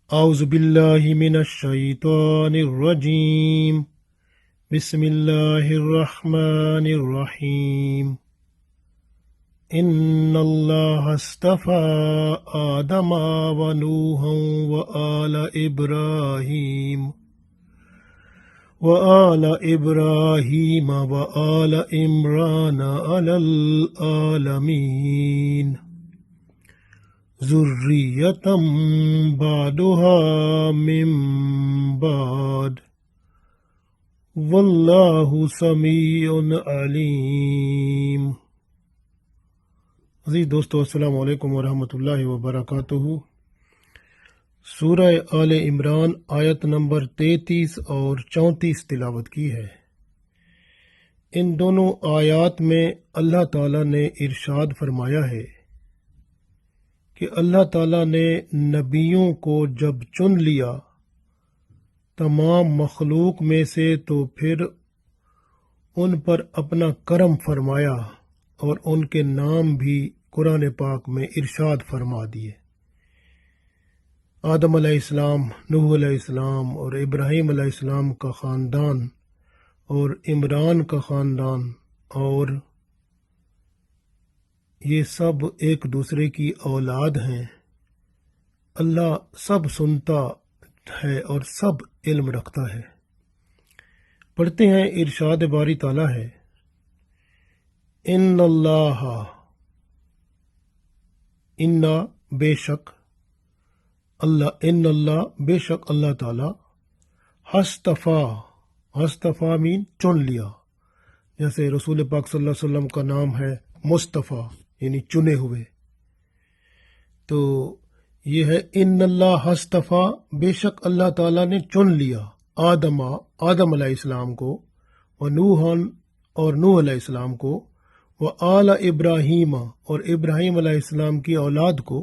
أعوذ بالله من الشيطان الرجيم. بسم الله الرحمن الرحيم. إن الله اصطفى آدم ونوحا وآل إبراهيم وآل عمران على العالمين ذرية بعضها من بعد واللہ سمیع علیم۔ عزیز دوستو، السلام علیکم ورحمۃ اللہ وبرکاتہ۔ سورہ آل عمران آیت نمبر 33 اور 34 تلاوت کی ہے۔ ان دونوں آیات میں اللہ تعالیٰ نے ارشاد فرمایا ہے کہ اللہ تعالیٰ نے نبیوں کو جب چن لیا تمام مخلوق میں سے تو پھر ان پر اپنا کرم فرمایا اور ان کے نام بھی قرآن پاک میں ارشاد فرما دیے۔ آدم علیہ السلام، نوح علیہ السلام اور ابراہیم علیہ السلام کا خاندان اور عمران کا خاندان، اور یہ سب ایک دوسرے کی اولاد ہیں۔ اللہ سب سنتا ہے اور سب علم رکھتا ہے۔ پڑھتے ہیں، ارشاد باری تعالیٰ ہے، ان اللہ، انا بے شک اللہ، ان اللہ بے شک اللہ تعالیٰ، ہستفا مین چن لیا، جیسے رسول پاک صلی اللہ علیہ وسلم کا نام ہے مصطفیٰ یعنی چنے ہوئے، تو یہ ہے ان اللہ ہستفا، بے شک اللہ تعالیٰ نے چن لیا آدم علیہ السلام کو، و نوحً اور نوح علیہ السلام کو، و آل ابراہیم اور ابراہیم علیہ السلام کی اولاد کو،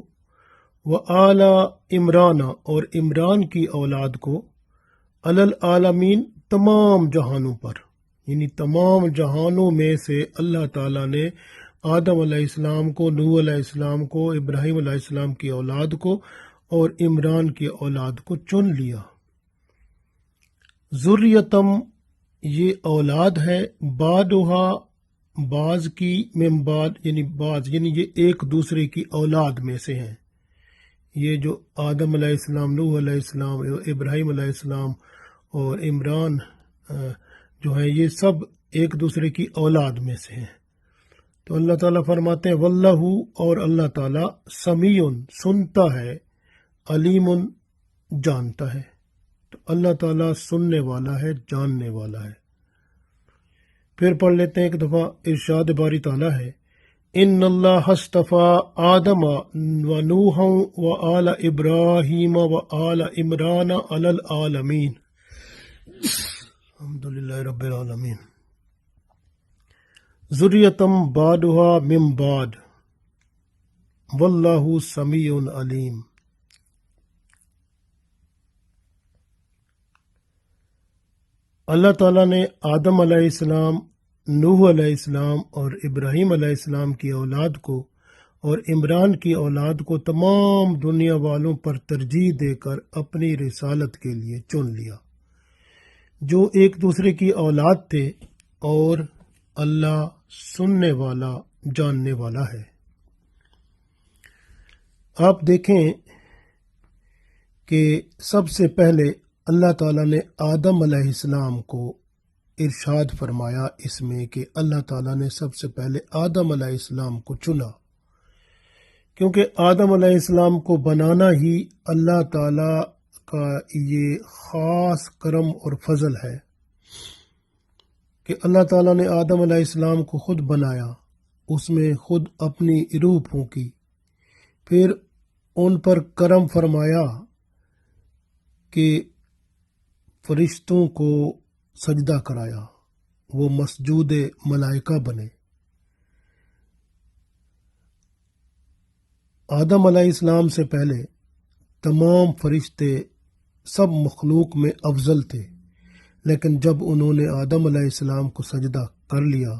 و آل عمران اور عمران کی اولاد کو، علی العالمین تمام جہانوں پر، یعنی تمام جہانوں میں سے اللہ تعالیٰ نے آدم علیہ السلام کو، نوح علیہ السلام کو، ابراہیم علیہ السلام کی اولاد کو اور عمران کی اولاد کو چن لیا۔ ذریتم، یہ اولاد ہے، بعضھا بعض کی، من بعد یعنی بعض، یعنی یہ ایک دوسرے کی اولاد میں سے ہیں۔ یہ جو آدم علیہ السلام، نوح علیہ السلام، ابراہیم علیہ السلام اور عمران جو ہیں، یہ سب ایک دوسرے کی اولاد میں سے ہیں۔ تو اللہ تعالیٰ فرماتے ہیں واللہ، اور اللہ تعالیٰ سمیع سنتا ہے، علیم جانتا ہے۔ تو اللہ تعالیٰ سننے والا ہے، جاننے والا ہے۔ پھر پڑھ لیتے ہیں ایک دفعہ، ارشاد باری تعالیٰ ہے، ان اللہ اصطفیٰ آدم و نوحا و آل ابراہیم و آل عمران علی العالمین الحمدللہ رب العالمین ذریتم بعضھا من بعد واللہ سمیع علیم۔ اللہ تعالیٰ نے آدم علیہ السلام، نوح علیہ السلام اور ابراہیم علیہ السلام کی اولاد کو اور عمران کی اولاد کو تمام دنیا والوں پر ترجیح دے کر اپنی رسالت کے لیے چن لیا، جو ایک دوسرے کی اولاد تھے، اور اللہ سننے والا، جاننے والا ہے۔ آپ دیکھیں کہ سب سے پہلے اللہ تعالیٰ نے آدم علیہ السلام کو ارشاد فرمایا اس میں کہ اللہ تعالیٰ نے سب سے پہلے آدم علیہ السلام کو چنا، کیونکہ آدم علیہ السلام کو بنانا ہی اللہ تعالیٰ کا یہ خاص کرم اور فضل ہے کہ اللہ تعالیٰ نے آدم علیہ السلام کو خود بنایا، اس میں خود اپنی روح پھونکی، پھر ان پر کرم فرمایا کہ فرشتوں کو سجدہ کرایا، وہ مسجود ملائکہ بنے۔ آدم علیہ السلام سے پہلے تمام فرشتے سب مخلوق میں افضل تھے، لیکن جب انہوں نے آدم علیہ السلام کو سجدہ کر لیا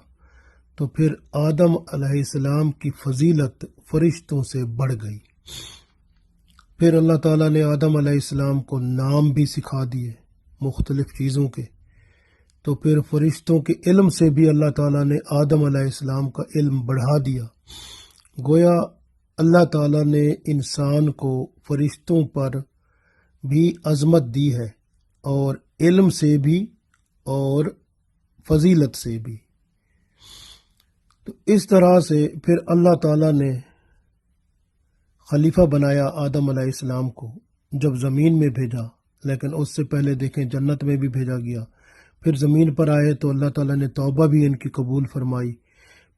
تو پھر آدم علیہ السلام کی فضیلت فرشتوں سے بڑھ گئی۔ پھر اللہ تعالیٰ نے آدم علیہ السلام کو نام بھی سکھا دیے مختلف چیزوں کے، تو پھر فرشتوں کے علم سے بھی اللہ تعالیٰ نے آدم علیہ السلام کا علم بڑھا دیا۔ گویا اللہ تعالیٰ نے انسان کو فرشتوں پر بھی عظمت دی ہے، اور علم سے بھی اور فضیلت سے بھی۔ تو اس طرح سے پھر اللہ تعالیٰ نے خلیفہ بنایا آدم علیہ السلام کو جب زمین میں بھیجا، لیکن اس سے پہلے دیکھیں جنت میں بھی بھیجا گیا۔ پھر زمین پر آئے تو اللہ تعالیٰ نے توبہ بھی ان کی قبول فرمائی،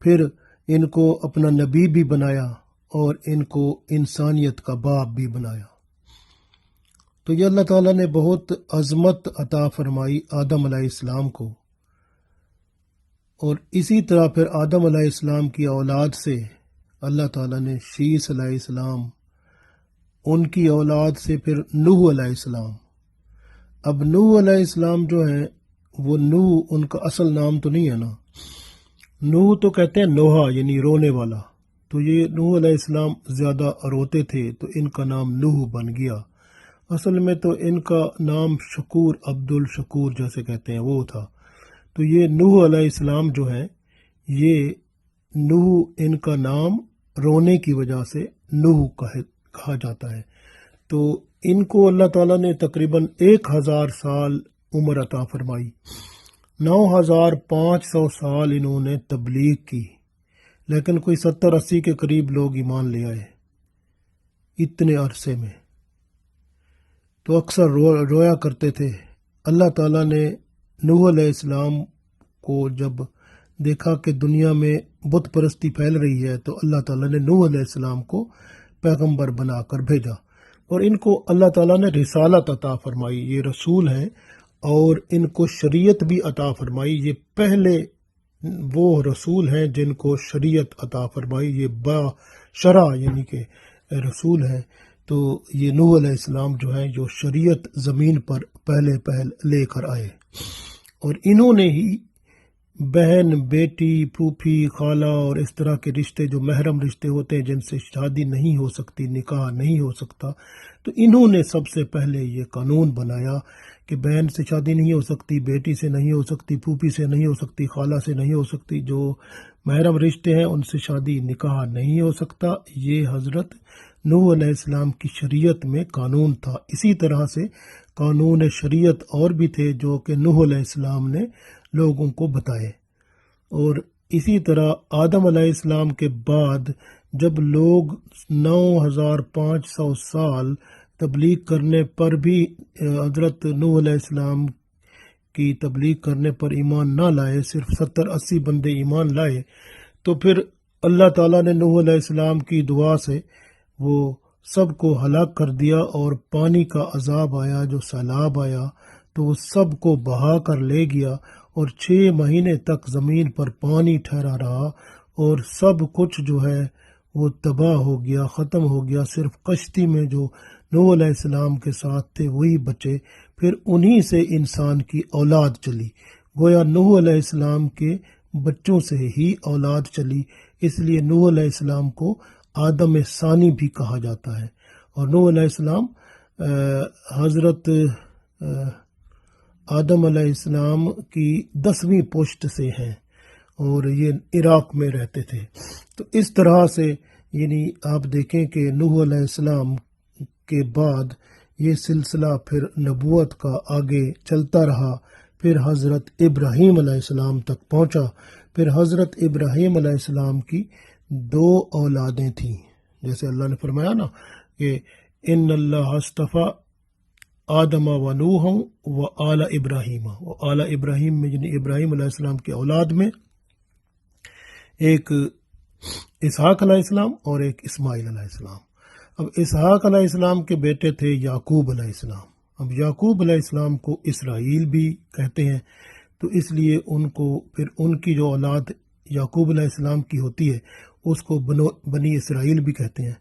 پھر ان کو اپنا نبی بھی بنایا اور ان کو انسانیت کا باپ بھی بنایا۔ تو یہ اللہ تعالیٰ نے بہت عظمت عطا فرمائی آدم علیہ السلام کو، اور اسی طرح پھر آدم علیہ السلام کی اولاد سے اللہ تعالیٰ نے شیس علیہ السلام، ان کی اولاد سے پھر نوح علیہ السلام۔ اب نوح علیہ السلام جو ہیں وہ نوح ان کا اصل نام تو نہیں ہے نا، نوح تو کہتے ہیں نوحہ یعنی رونے والا، تو یہ نوح علیہ السلام زیادہ روتے تھے تو ان کا نام نوح بن گیا۔ اصل میں تو ان کا نام شکور، عبد الشکور جیسے کہتے ہیں وہ تھا۔ تو یہ نوح علیہ السلام جو ہیں، یہ نوح ان کا نام رونے کی وجہ سے نوح کہا جاتا ہے۔ تو ان کو اللہ تعالیٰ نے تقریباً 1000 سال عمر عطا فرمائی، 9500 سال انہوں نے تبلیغ کی، لیکن کوئی 70-80 کے قریب لوگ ایمان لے آئے اتنے عرصے میں۔ تو اکثر رویا کرتے تھے۔ اللہ تعالیٰ نے نوح علیہ السلام کو جب دیکھا کہ دنیا میں بت پرستی پھیل رہی ہے، تو اللہ تعالیٰ نے نوح علیہ السلام کو پیغمبر بنا کر بھیجا، اور ان کو اللہ تعالیٰ نے رسالت عطا فرمائی، یہ رسول ہیں، اور ان کو شریعت بھی عطا فرمائی۔ یہ پہلے وہ رسول ہیں جن کو شریعت عطا فرمائی، یہ با شرع یعنی کہ رسول ہیں۔ تو یہ نوح علیہ السلام جو ہیں جو شریعت زمین پر پہلے لے کر آئے، اور انہوں نے ہی بہن، بیٹی، پھوپھی، خالہ اور اس طرح کے رشتے جو محرم رشتے ہوتے ہیں جن سے شادی نہیں ہو سکتی، نکاح نہیں ہو سکتا، تو انہوں نے سب سے پہلے یہ قانون بنایا کہ بہن سے شادی نہیں ہو سکتی، بیٹی سے نہیں ہو سکتی، پھوپھی سے نہیں ہو سکتی، خالہ سے نہیں ہو سکتی، جو محرم رشتے ہیں ان سے شادی نکاح نہیں ہو سکتا۔ یہ حضرت نوح علیہ السلام کی شریعت میں قانون تھا۔ اسی طرح سے قانون شریعت اور بھی تھے جو کہ نوح علیہ السلام نے لوگوں کو بتائے، اور اسی طرح آدم علیہ السلام کے بعد جب لوگ 9500 سال تبلیغ کرنے پر بھی حضرت نوح علیہ السلام کی تبلیغ کرنے پر ایمان نہ لائے، صرف 70-80 بندے ایمان لائے، تو پھر اللہ تعالیٰ نے نوح علیہ السلام کی دعا سے وہ سب کو ہلاک کر دیا، اور پانی کا عذاب آیا، جو سیلاب آیا تو وہ سب کو بہا کر لے گیا، اور 6 مہینے تک زمین پر پانی ٹھہرا رہا، اور سب کچھ جو ہے وہ تباہ ہو گیا، ختم ہو گیا۔ صرف کشتی میں جو نوح علیہ السلام کے ساتھ تھے وہی بچے، پھر انہی سے انسان کی اولاد چلی۔ گویا نوح علیہ السلام کے بچوں سے ہی اولاد چلی، اس لیے نوح علیہ السلام کو آدم ثانی بھی کہا جاتا ہے۔ اور نوح علیہ السلام حضرت آدم علیہ السلام کی 10ویں پشت سے ہیں، اور یہ عراق میں رہتے تھے۔ تو اس طرح سے یعنی آپ دیکھیں کہ نوح علیہ السلام کے بعد یہ سلسلہ پھر نبوت کا آگے چلتا رہا، پھر حضرت ابراہیم علیہ السلام تک پہنچا۔ پھر حضرت ابراہیم علیہ السلام کی 2 اولادیں تھیں، جیسے اللہ نے فرمایا نا کہ ان اللہ اصطفیٰ آدم و نوح و آل ابراہیم، و آل ابراہیم میں یعنی ابراہیم علیہ السلام کی اولاد میں ایک اسحاق علیہ السلام اور ایک اسماعیل علیہ السلام۔ اب اسحاق علیہ السلام کے بیٹے تھے یعقوب علیہ السلام۔ اب یعقوب علیہ السلام کو اسرائیل بھی کہتے ہیں، تو اس لیے ان کو پھر ان کی جو اولاد یعقوب علیہ السلام کی ہوتی ہے اس کو بنی اسرائیل بھی کہتے ہیں۔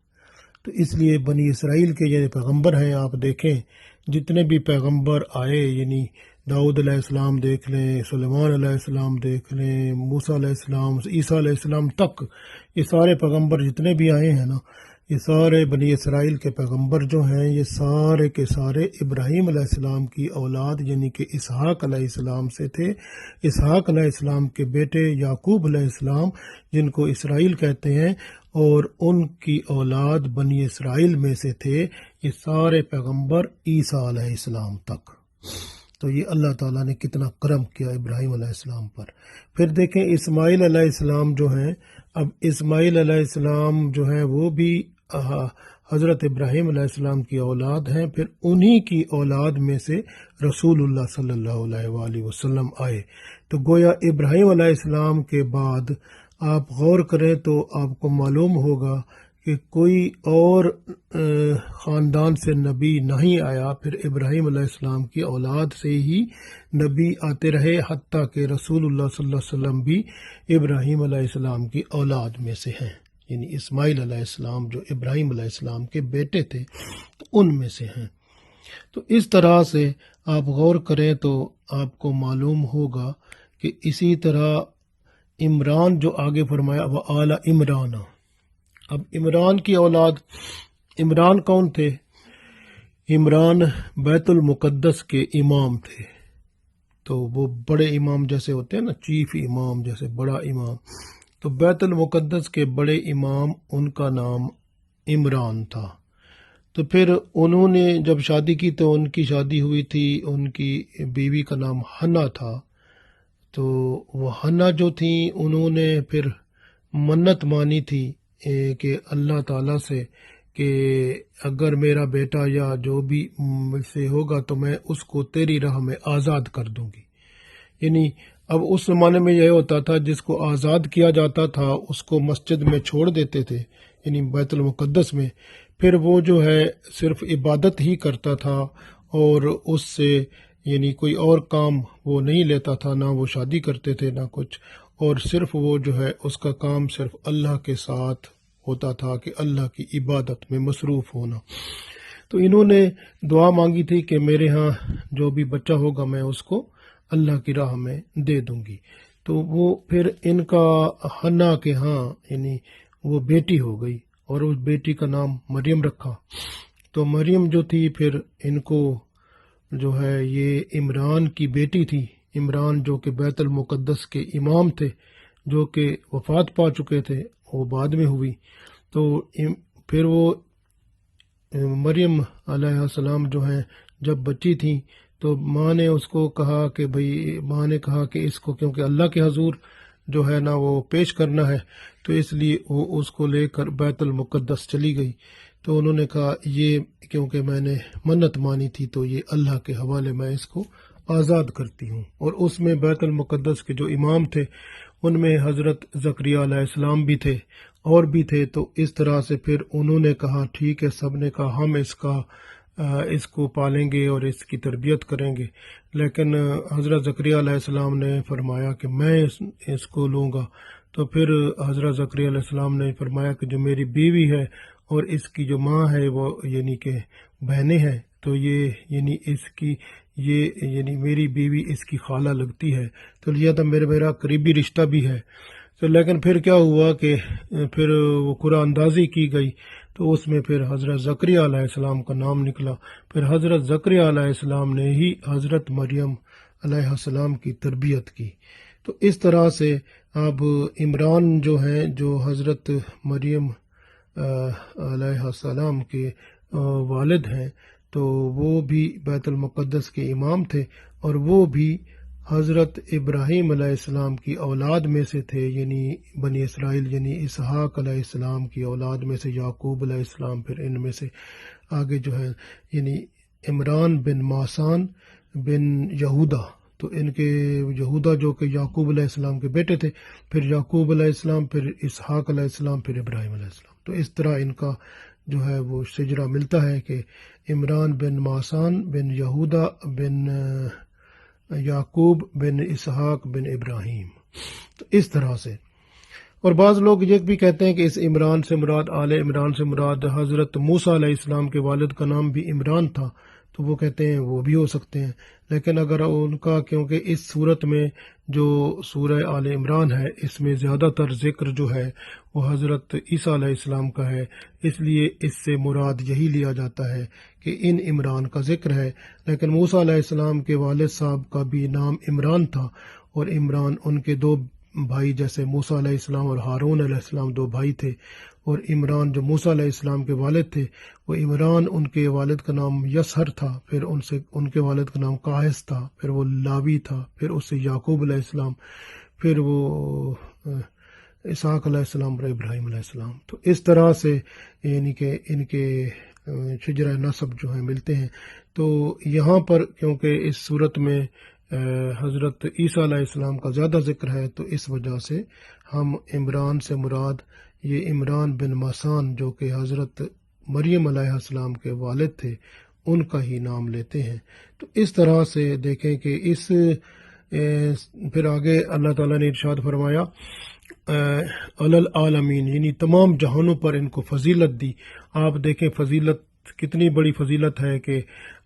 تو اس لیے بنی اسرائیل کے یہ پیغمبر ہیں، آپ دیکھیں جتنے بھی پیغمبر آئے، یعنی داؤد علیہ السلام دیکھ لیں، سلیمان علیہ السلام دیکھ لیں، موسیٰ علیہ السلام، عیسیٰ علیہ السلام تک، یہ سارے پیغمبر جتنے بھی آئے ہیں نا، یہ سارے بنی اسرائیل کے پیغمبر جو ہیں یہ سارے کے سارے ابراہیم علیہ السلام کی اولاد یعنی کہ اسحاق علیہ السلام سے تھے۔ اسحاق علیہ السلام کے بیٹے یعقوب علیہ السلام جن کو اسرائیل کہتے ہیں اور ان کی اولاد بنی اسرائیل میں سے تھے یہ سارے پیغمبر عیسیٰ علیہ السلام تک۔ تو یہ اللہ تعالیٰ نے کتنا کرم کیا ابراہیم علیہ السلام پر۔ پھر دیکھیں اسماعیل علیہ السلام جو ہیں، اب اسماعیل علیہ السلام جو ہیں وہ بھی حضرت ابراہیم علیہ السلام کی اولاد ہیں۔ پھر انہی کی اولاد میں سے رسول اللہ صلی اللہ علیہ وآلہ وسلم آئے۔ تو گویا ابراہیم علیہ السلام کے بعد آپ غور کریں تو آپ کو معلوم ہوگا کہ کوئی اور خاندان سے نبی نہیں آیا، پھر ابراہیم علیہ السلام کی اولاد سے ہی نبی آتے رہے، حتیٰ کہ رسول اللہ صلی اللہ علیہ وسلم بھی ابراہیم علیہ السلام کی اولاد میں سے ہیں، یعنی اسماعیل علیہ السلام جو ابراہیم علیہ السلام کے بیٹے تھے تو ان میں سے ہیں۔ تو اس طرح سے آپ غور کریں تو آپ کو معلوم ہوگا کہ اسی طرح عمران جو آگے فرمایا وآل عمران، اب عمران کی اولاد، عمران کون تھے؟ عمران بیت المقدس کے امام تھے۔ تو وہ بڑے امام جیسے ہوتے ہیں نا، چیف امام جیسے بڑا امام، تو بیت المقدس کے بڑے امام ان کا نام عمران تھا۔ تو پھر انہوں نے جب شادی کی تو ان کی شادی ہوئی تھی، ان کی بیوی کا نام حنا تھا۔ تو وہ حنا جو تھیں انہوں نے پھر منت مانی تھی کہ اللہ تعالیٰ سے کہ اگر میرا بیٹا یا جو بھی مجھ سے ہوگا تو میں اس کو تیری راہ میں آزاد کر دوں گی۔ یعنی اب اس زمانے میں یہ ہوتا تھا جس کو آزاد کیا جاتا تھا اس کو مسجد میں چھوڑ دیتے تھے، یعنی بیت المقدس میں، پھر وہ جو ہے صرف عبادت ہی کرتا تھا اور اس سے یعنی کوئی اور کام وہ نہیں لیتا تھا، نہ وہ شادی کرتے تھے نہ کچھ، اور صرف وہ جو ہے اس کا کام صرف اللہ کے ساتھ ہوتا تھا کہ اللہ کی عبادت میں مصروف ہونا۔ تو انہوں نے دعا مانگی تھی کہ میرے ہاں جو بھی بچہ ہوگا میں اس کو اللہ کی راہ میں دے دوں گی۔ تو وہ پھر ان کا حنا کے ہاں یعنی وہ بیٹی ہو گئی اور اس بیٹی کا نام مریم رکھا۔ تو مریم جو تھی پھر ان کو جو ہے یہ عمران کی بیٹی تھی، عمران جو کہ بیت المقدس کے امام تھے جو کہ وفات پا چکے تھے، وہ بعد میں ہوئی۔ تو پھر وہ مریم علیہ السلام جو ہیں جب بچی تھیں تو ماں نے اس کو کہا کہ ماں نے کہا کہ اس کو کیونکہ اللہ کے حضور جو ہے نا وہ پیش کرنا ہے، تو اس لیے وہ اس کو لے کر بیت المقدس چلی گئی۔ تو انہوں نے کہا یہ کیونکہ میں نے منت مانی تھی تو یہ اللہ کے حوالے میں اس کو آزاد کرتی ہوں۔ اور اس میں بیت المقدس کے جو امام تھے ان میں حضرت زکریا علیہ السلام بھی تھے اور بھی تھے۔ تو اس طرح سے پھر انہوں نے کہا ٹھیک ہے، سب نے کہا ہم اس کو پالیں گے اور اس کی تربیت کریں گے، لیکن حضرت زکریا علیہ السلام نے فرمایا کہ میں اس کو لوں گا۔ تو پھر حضرت زکریا علیہ السلام نے فرمایا کہ جو میری بیوی ہے اور اس کی جو ماں ہے وہ یعنی کہ بہنیں ہیں، تو یہ یعنی اس کی یہ یعنی میری بیوی اس کی خالہ لگتی ہے، تو لہٰذا میرا قریبی رشتہ بھی ہے۔ تو لیکن پھر کیا ہوا کہ پھر وہ قرآن اندازی کی گئی تو اس میں پھر حضرت زکریا علیہ السلام کا نام نکلا۔ پھر حضرت زکریا علیہ السلام نے ہی حضرت مریم علیہ السلام کی تربیت کی۔ تو اس طرح سے اب عمران جو ہیں جو حضرت مریم علیہ السلام کے والد ہیں تو وہ بھی بیت المقدس کے امام تھے اور وہ بھی حضرت ابراہیم علیہ السلام کی اولاد میں سے تھے، یعنی بنی اسرائیل یعنی اسحاق علیہ السلام کی اولاد میں سے، یعقوب علیہ السلام پھر ان میں سے آگے جو ہے یعنی عمران بن ماسان بن یہودا، تو ان کے یہودا جو کہ یعقوب علیہ السلام کے بیٹے تھے، پھر یعقوب علیہ السلام، پھر اسحاق علیہ السلام، پھر ابراہیم علیہ السلام۔ تو اس طرح ان کا جو ہے وہ شجرہ ملتا ہے کہ عمران بن ماسان بن یہودا بن یعقوب بن اسحاق بن ابراہیم۔ تو اس طرح سے اور بعض لوگ یہ بھی کہتے ہیں کہ اس عمران سے مراد، آل عمران سے مراد حضرت موسیٰ علیہ السلام کے والد کا نام بھی عمران تھا، تو وہ کہتے ہیں وہ بھی ہو سکتے ہیں۔ لیکن اگر ان کا، کیونکہ اس صورت میں جو سورہ آل عمران ہے اس میں زیادہ تر ذکر جو ہے وہ حضرت عیسیٰ علیہ السلام کا ہے، اس لیے اس سے مراد یہی لیا جاتا ہے کہ ان عمران کا ذکر ہے۔ لیکن موسیٰ علیہ السلام کے والد صاحب کا بھی نام عمران تھا، اور عمران ان کے دو بھائی، جیسے موسیٰ علیہ السلام اور ہارون علیہ السلام دو بھائی تھے، اور عمران جو موسیٰ علیہ السلام کے والد تھے، وہ عمران ان کے والد کا نام یسہر تھا، پھر ان کے والد کا نام قاہث تھا، پھر وہ لاوی تھا، پھر اس سے یعقوب علیہ السلام، پھر وہ اسحاق علیہ السلام اور ابراہیم علیہ السلام۔ تو اس طرح سے یعنی کہ ان کے شجرہ نسب جو ہیں ملتے ہیں۔ تو یہاں پر کیونکہ اس صورت میں حضرت عیسیٰ علیہ السلام کا زیادہ ذکر ہے، تو اس وجہ سے ہم عمران سے مراد یہ عمران بن مسان جو کہ حضرت مریم علیہ السلام کے والد تھے ان کا ہی نام لیتے ہیں۔ تو اس طرح سے دیکھیں کہ اس پھر آگے اللہ تعالیٰ نے ارشاد فرمایا علی العالمین، یعنی تمام جہانوں پر ان کو فضیلت دی۔ آپ دیکھیں فضیلت کتنی بڑی فضیلت ہے کہ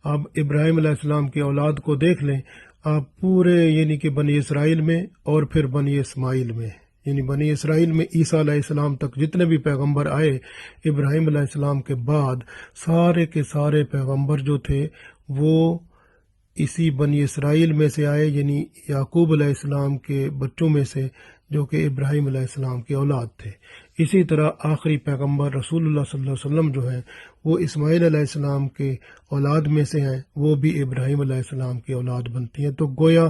آپ ابراہیم علیہ السلام کی اولاد کو دیکھ لیں، آپ پورے یعنی کہ بنی اسرائیل میں اور پھر بنی اسماعیل میں، یعنی بنی اسرائیل میں عیسیٰ علیہ السلام تک جتنے بھی پیغمبر آئے ابراہیم علیہ السلام کے بعد، سارے کے سارے پیغمبر جو تھے وہ اسی بنی اسرائیل میں سے آئے، یعنی یعقوب علیہ السلام کے بچوں میں سے جو کہ ابراہیم علیہ السلام کی اولاد تھے۔ اسی طرح آخری پیغمبر رسول اللہ صلی اللہ علیہ وسلم جو ہیں وہ اسماعیل علیہ السلام کے اولاد میں سے ہیں، وہ بھی ابراہیم علیہ السلام کی اولاد بنتی ہیں۔ تو گویا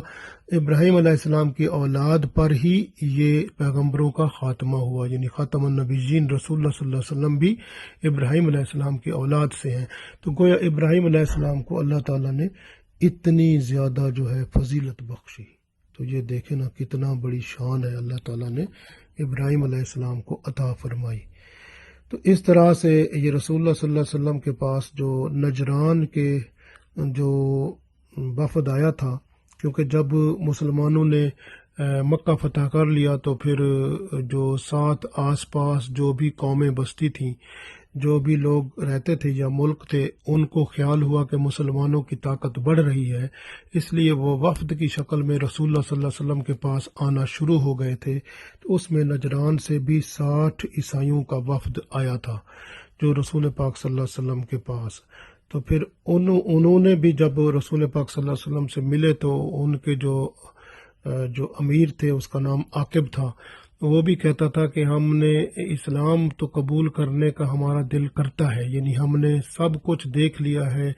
ابراہیم علیہ السلام کی اولاد پر ہی یہ پیغمبروں کا خاتمہ ہوا، یعنی خاتم النبیین رسول اللہ صلی اللہ علیہ وسلم بھی ابراہیم علیہ السلام کی اولاد سے ہیں۔ تو گویا ابراہیم علیہ السلام کو اللہ تعالیٰ نے اتنی زیادہ جو ہے فضیلت بخشی۔ تو یہ دیکھیں نا کتنا بڑی شان ہے اللہ تعالیٰ نے ابراہیم علیہ السلام کو عطا فرمائی۔ تو اس طرح سے یہ رسول اللہ صلی اللہ علیہ وسلم کے پاس جو نجران کے جو وفد آیا تھا، کیونکہ جب مسلمانوں نے مکہ فتح کر لیا تو پھر جو ساتھ آس پاس جو بھی قومیں بستی تھیں، جو بھی لوگ رہتے تھے یا ملک تھے، ان کو خیال ہوا کہ مسلمانوں کی طاقت بڑھ رہی ہے، اس لیے وہ وفد کی شکل میں رسول اللہ صلی اللہ علیہ وسلم کے پاس آنا شروع ہو گئے تھے۔ تو اس میں نجران سے بھی 60 عیسائیوں کا وفد آیا تھا جو رسول پاک صلی اللہ علیہ وسلم کے پاس۔ تو پھر انہوں نے بھی جب رسول پاک صلی اللہ علیہ وسلم سے ملے تو ان کے جو امیر تھے اس کا نام عاقب تھا، وہ بھی کہتا تھا کہ ہم نے اسلام تو قبول کرنے کا ہمارا دل کرتا ہے، یعنی ہم نے سب کچھ دیکھ لیا ہے،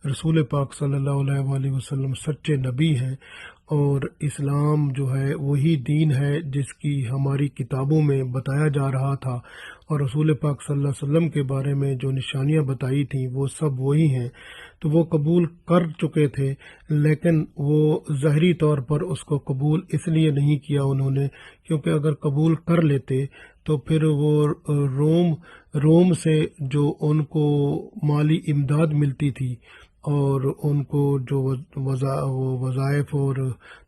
رسول پاک صلی اللہ علیہ وآلہ وسلم سچے نبی ہیں، اور اسلام جو ہے وہی دین ہے جس کی ہماری کتابوں میں بتایا جا رہا تھا، اور رسول پاک صلی اللہ علیہ وسلم کے بارے میں جو نشانیاں بتائی تھیں وہ سب وہی ہیں۔ تو وہ قبول کر چکے تھے، لیکن وہ ظاہری طور پر اس کو قبول اس لیے نہیں کیا انہوں نے، کیونکہ اگر قبول کر لیتے تو پھر وہ روم سے جو ان کو مالی امداد ملتی تھی اور ان کو جو وظائف اور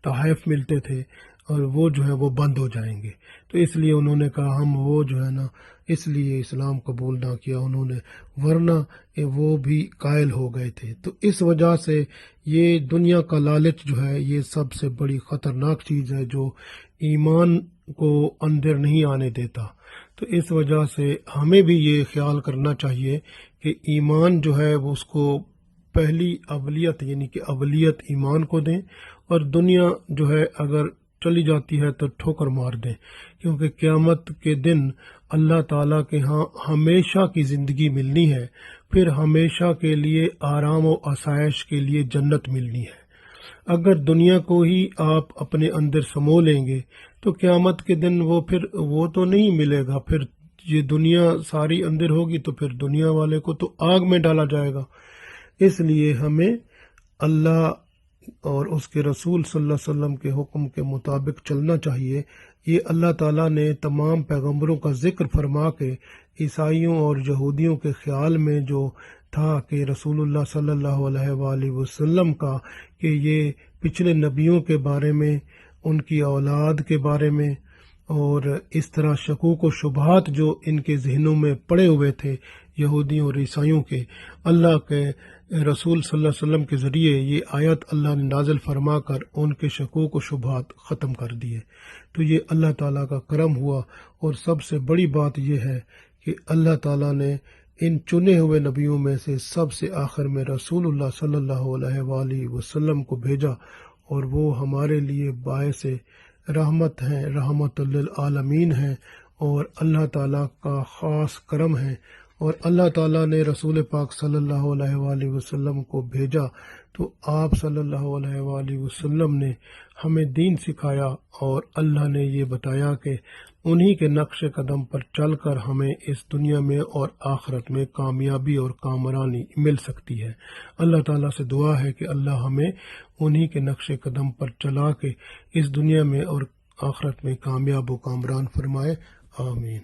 تحائف ملتے تھے، اور وہ جو ہے وہ بند ہو جائیں گے۔ تو اس لیے انہوں نے کہا ہم وہ جو ہے نا، اس لیے اسلام قبول نہ کیا انہوں نے، ورنہ وہ بھی قائل ہو گئے تھے۔ تو اس وجہ سے یہ دنیا کا لالچ جو ہے یہ سب سے بڑی خطرناک چیز ہے جو ایمان کو اندر نہیں آنے دیتا۔ تو اس وجہ سے ہمیں بھی یہ خیال کرنا چاہیے کہ ایمان جو ہے وہ اس کو پہلی اولیت، یعنی کہ اولیت ایمان کو دیں، اور دنیا جو ہے اگر چلی جاتی ہے تو ٹھوکر مار دیں، کیونکہ قیامت کے دن اللہ تعالیٰ کے ہاں ہمیشہ کی زندگی ملنی ہے، پھر ہمیشہ کے لیے آرام و آسائش کے لیے جنت ملنی ہے۔ اگر دنیا کو ہی آپ اپنے اندر سمو لیں گے تو قیامت کے دن وہ تو نہیں ملے گا، پھر یہ دنیا ساری اندر ہوگی تو پھر دنیا والے کو تو آگ میں ڈالا جائے گا۔ اس لیے ہمیں اللہ اور اس کے رسول صلی اللہ علیہ وسلم کے حکم کے مطابق چلنا چاہیے۔ یہ اللہ تعالیٰ نے تمام پیغمبروں کا ذکر فرما کے عیسائیوں اور یہودیوں کے خیال میں جو تھا کہ رسول اللہ صلی اللہ علیہ وآلہ وسلم کا کہ یہ پچھلے نبیوں کے بارے میں، ان کی اولاد کے بارے میں اور اس طرح شکوک و شبہات جو ان کے ذہنوں میں پڑے ہوئے تھے یہودیوں اور عیسائیوں کے، اللہ کے رسول صلی اللہ علیہ وسلم کے ذریعے یہ آیت اللہ نے نازل فرما کر ان کے شکوک و شبہات ختم کر دیے۔ تو یہ اللہ تعالیٰ کا کرم ہوا، اور سب سے بڑی بات یہ ہے کہ اللہ تعالیٰ نے ان چنے ہوئے نبیوں میں سے سب سے آخر میں رسول اللہ صلی اللہ علیہ وآلہ وسلم کو بھیجا، اور وہ ہمارے لیے باعث رحمت ہیں، رحمت للعالمین ہیں، اور اللہ تعالیٰ کا خاص کرم ہے۔ اور اللہ تعالیٰ نے رسول پاک صلی اللہ علیہ وآلہ وسلم کو بھیجا تو آپ صلی اللہ علیہ وآلہ وسلم نے ہمیں دین سکھایا، اور اللہ نے یہ بتایا کہ انہی کے نقش قدم پر چل کر ہمیں اس دنیا میں اور آخرت میں کامیابی اور کامرانی مل سکتی ہے۔ اللہ تعالیٰ سے دعا ہے کہ اللہ ہمیں انہی کے نقش قدم پر چلا کے اس دنیا میں اور آخرت میں کامیاب و کامران فرمائے، آمین۔